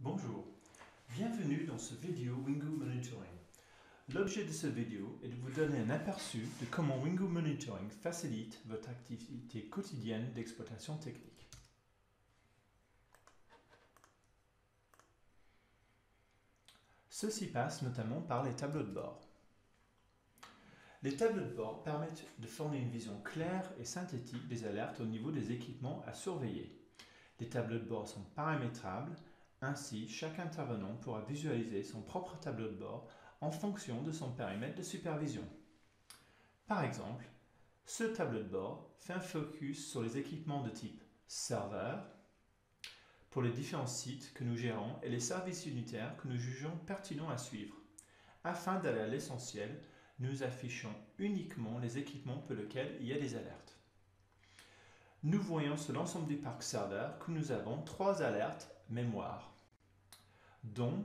Bonjour, bienvenue dans ce vidéo Wingo Monitoring. L'objet de cette vidéo est de vous donner un aperçu de comment Wingo Monitoring facilite votre activité quotidienne d'exploitation technique. Ceci passe notamment par les tableaux de bord. Les tableaux de bord permettent de fournir une vision claire et synthétique des alertes au niveau des équipements à surveiller. Les tableaux de bord sont paramétrables. Ainsi, chaque intervenant pourra visualiser son propre tableau de bord en fonction de son périmètre de supervision. Par exemple, ce tableau de bord fait un focus sur les équipements de type serveur pour les différents sites que nous gérons et les services unitaires que nous jugeons pertinents à suivre. Afin d'aller à l'essentiel, nous affichons uniquement les équipements pour lesquels il y a des alertes. Nous voyons sur l'ensemble du parc serveur que nous avons 3 alertes mémoire, dont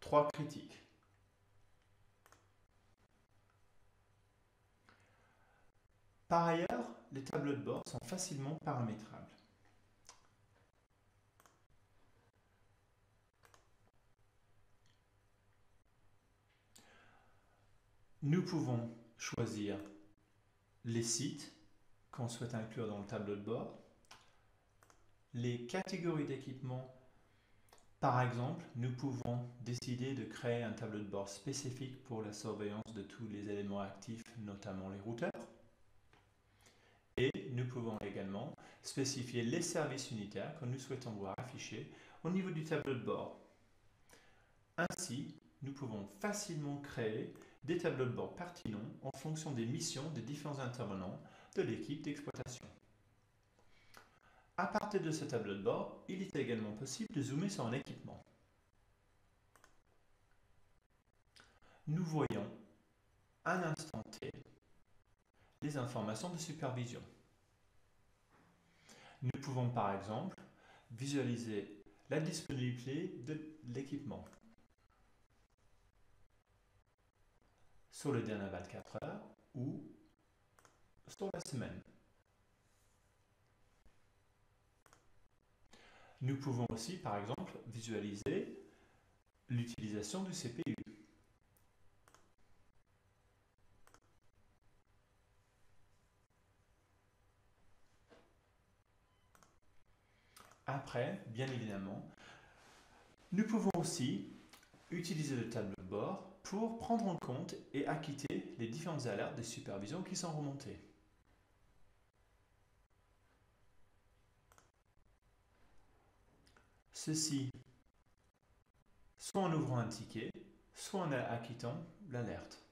3 critiques. Par ailleurs, les tableaux de bord sont facilement paramétrables. Nous pouvons choisir les sites qu'on souhaite inclure dans le tableau de bord, les catégories d'équipements. Par exemple, nous pouvons décider de créer un tableau de bord spécifique pour la surveillance de tous les éléments actifs, notamment les routeurs. Et nous pouvons également spécifier les services unitaires que nous souhaitons voir affichés au niveau du tableau de bord. Ainsi, nous pouvons facilement créer des tableaux de bord pertinents en fonction des missions des différents intervenants de l'équipe d'exploitation. À partir de ce tableau de bord, il est également possible de zoomer sur un équipement. Nous voyons à l'instant T les informations de supervision. Nous pouvons par exemple visualiser la disponibilité de l'équipement sur les dernières 24 heures ou sur la semaine. Nous pouvons aussi, par exemple, visualiser l'utilisation du CPU. Après, bien évidemment, nous pouvons aussi utiliser le tableau de bord pour prendre en compte et acquitter les différentes alertes de supervision qui sont remontées. Ceci, soit en ouvrant un ticket, soit en acquittant l'alerte.